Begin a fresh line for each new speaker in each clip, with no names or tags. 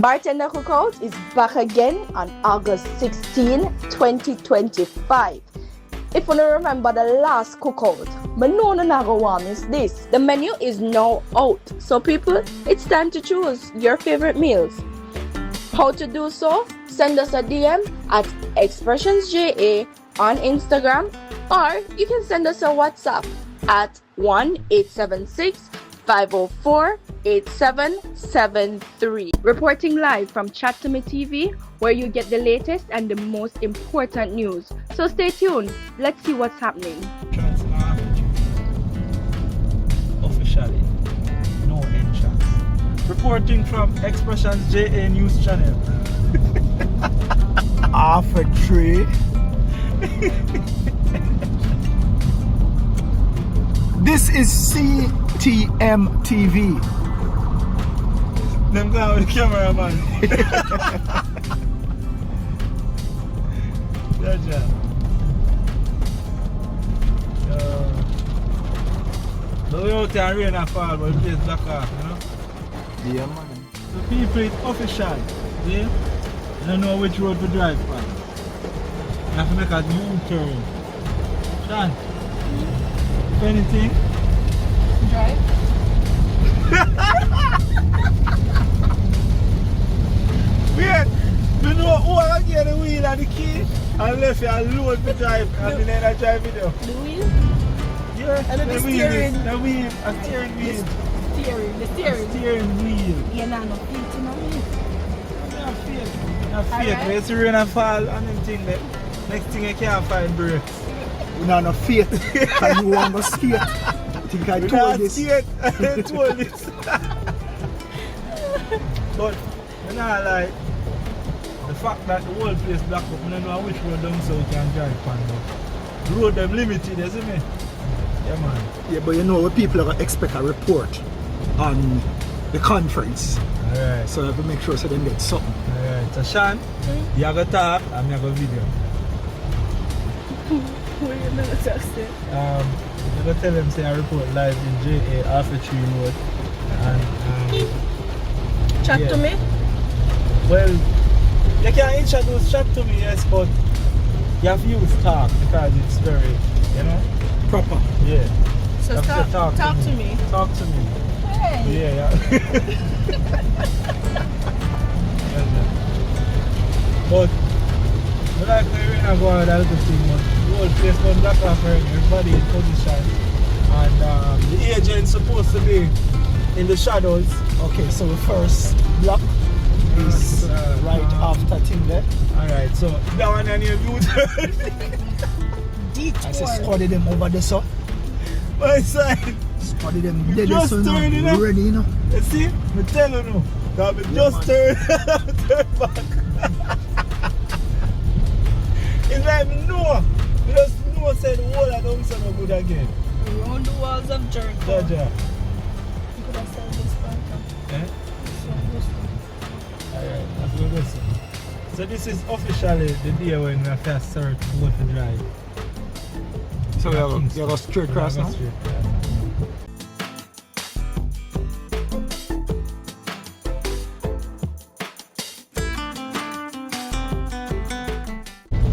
Bartender Cookout is back again on August 16, 2025. If you don't remember the last cookout, but no go want miss this. The menu is now out. So people, it's time to choose your favorite meals. How to do so? Send us a DM at Xpressionzja on Instagram, or you can send us a WhatsApp at 1-876-504-8773. Reporting live from Chat to Me TV, where you get the latest and the most important news. So stay tuned. Let's see what's happening.
Officially, no entrance. Reporting from Xpressionzja News Channel.
Half a tree. This is CTM TV.
Them guy with the cameraman. Gotcha. So we out there rain and fall, but the place black off, you know?
Yeah, man.
So people, it's official. Yeah? You don't know which road to drive on. You have to make a U-turn. Sean, if anything,
Drive.
wait, you know who I get the wheel and the key and left you alone to drive and then I drive with you.
The wheel?
Yeah,
And then the
wheel
steering.
is the wheel, a steering wheel.
The
A steering wheel.
You're not no feet, you know me.
Not fake,
Alright.
but it's rain and fall and them thing there. Next thing I can't find brakes.
We not no faith. And you want to skate. I think I
We
told
not
this.
see it. I told this. But you know, like the fact that the whole place black up, I don't know which road down so we can drive on. But the road them limited, you see me? Yeah, man.
Yeah, but you know what people are going to expect a report on the conference.
Alright.
So I have to make sure so they get something.
Alright. So Sean, you have to talk and you have a video.
What are you going to text it?
You gotta tell them say I report live in JA Alpha Tree Road and
Chat
yeah.
to me?
Well, you can introduce chat to me, yes, but you have to use talk because it's very, you know,
Proper.
yeah.
So
You have to
talk to me.
Talk to me.
Hey.
Yeah. But I like the rain and go on that little thing, but the whole place was black off already, everybody in position. And the agent's supposed to be in the shadows.
Okay, so the first block is right after thing there.
Alright, so that one and your U-turn.
I say study them over there, so.
My side.
Study them
You
dead,
just
so
turn it
now.
up.
Ready, you know.
You see? I tell you now. That we just turn back. It's like me know. We just know say the whole of them so no good again.
Around the walls of Jericho.
Jaja.
You could have said this part.
Eh? Alright, that's good listen. So this is officially the day when we have to start to go to drive.
So you go straight across now?
Straight, yeah.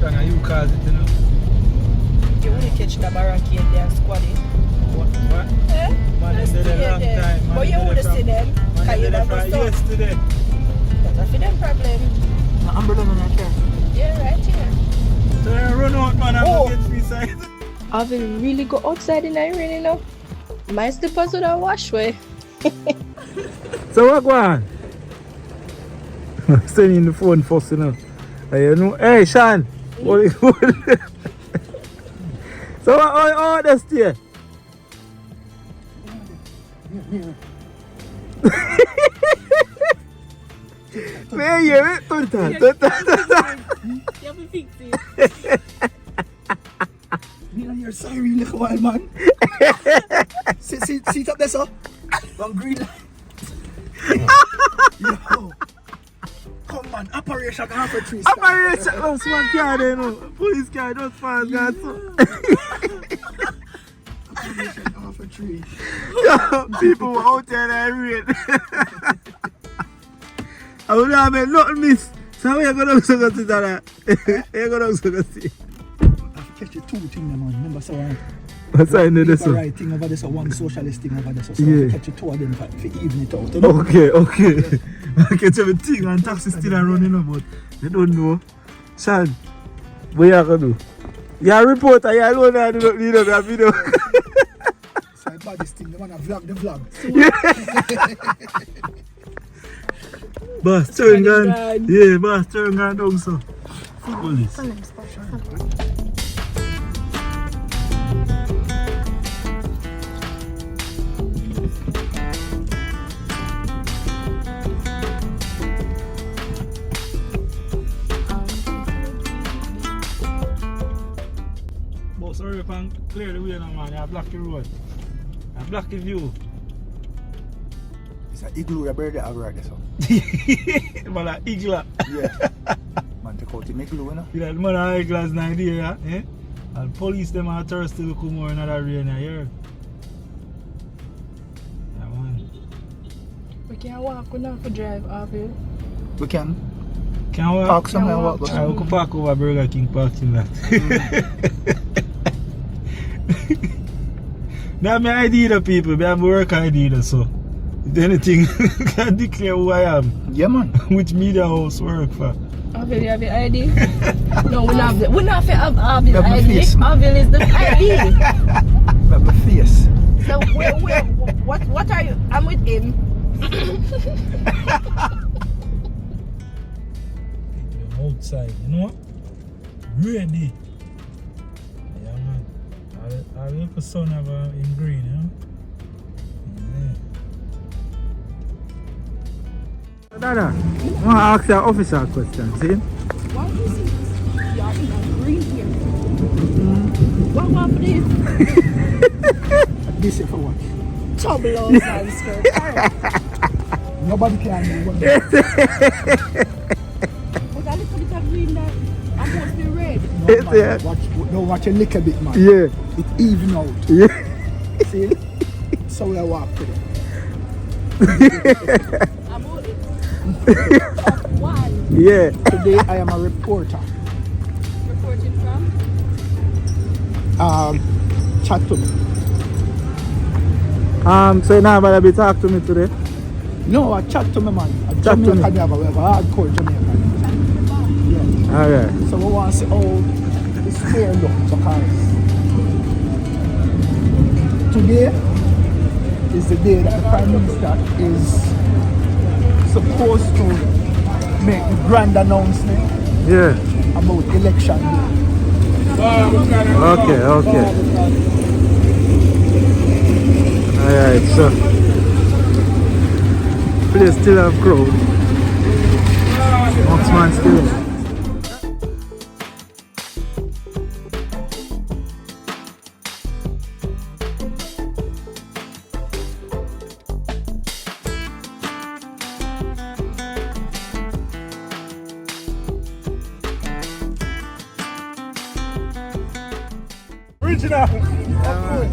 Can you cause it, you know?
You only catch the barricade there and squad it.
What?
Eh?
Man,
Just
they did a
stay
long
there.
time. Man,
But
they
you
did
would
it
have seen them.
Man,
Because
they
you
did it
never
from
stop.
yesterday.
That's a for them problem.
The umbrella not here.
Yeah, right here.
So I run out, man, and
Oh.
get me side.
I will really go outside in the rain, you know. My slippers would have wash way.
So what go on? Sending the phone first, you know. You know, hey Sean, what is good? So what that's there? Man, you it, total.
You have to fix it.
You know, you're sorry, look wild man. Sit up there, so. One green light. Yo. Come on, Operation Half a Tree.
Operation, oh, swag car there, no. Police car, those fast guys.
Operation Half a Tree.
People were out there in the rain. I would have made nothing miss. So we are going to go to that. We are going to go see.
I catch you two things, man. Remember, so
What's I know this
one?
one?
Right thing over there, so one socialist thing over there. So
Yeah.
I catch you two of them for even it out. You know?
Okay. I catch everything and taxi still are running about. They don't know. Sean, what you going to do? You're a reporter, you're alone, I do not need a video.
So I bought this thing, the man vlog the vlog.
Boss, turn gun. Yeah, boss, turn gun down so. Police. Boss, hurry up and clear the way now, man. I block the road. I block the view.
It's an igloo, a bird that I right there, so.
Man, an igla.
Yeah. Man, take out the igloo, you know?
You know, the man an igla's not there, eh? And police them are thirsty to come more in that rain here. Yeah, man.
We can't walk, we don't have to drive, have you?
We can
Can we
park somewhere and walk.
I will park over Burger King parking lot. That's my ID, the people. I have work ID, the, so. If anything, can declare who I am.
Yeah, man.
Which media house work for.
Avil, you have your ID? No, we don't have to have Avil
Have my
ID.
face, man.
Avil is the ID.
But my face.
So what are you? I'm with him.
Outside, you know? Ready. Yeah, man. I'll look the sun have in green, you know? Yeah. Dada, I want to ask you an official question, see?
Why do you see this? You're in a green here. What about this?
This is for what?
Trouble and skirt.
Nobody can do what.
But a little bit of green that I'm supposed to be red.
No,
Yeah.
man, watch a little bit, man.
Yeah.
It even out.
Yeah.
See? So we walk with it.
About it. One.
Yeah.
Today I am a reporter.
Reporting from?
Chat to me.
So you not about to talk to me today?
No, I chat to me, man.
Chat to me.
Jamaica, we have a hardcore Jamaican. Yeah.
Alright.
So we want to see how the square looks, because today is the day that the Prime Minister is supposed to make the grand announcement
Yeah.
about election day.
Okay. Alright, so place still have crowd. Oxman still.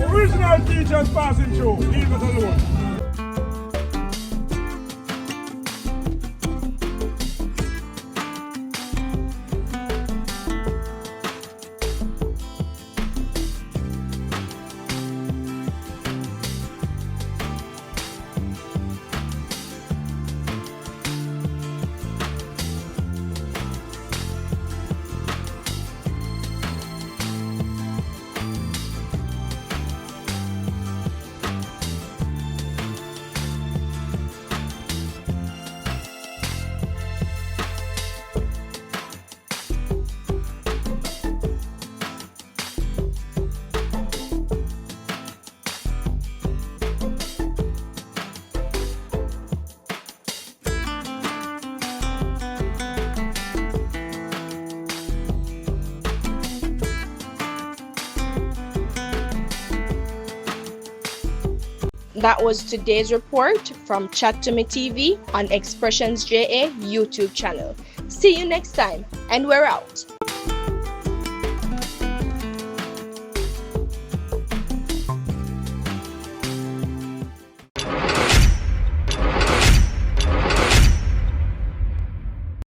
Original teachers passing through. Leave us alone.
That was today's report from Chat to Me TV on Xpressionzja YouTube channel. See you next time, and we're out.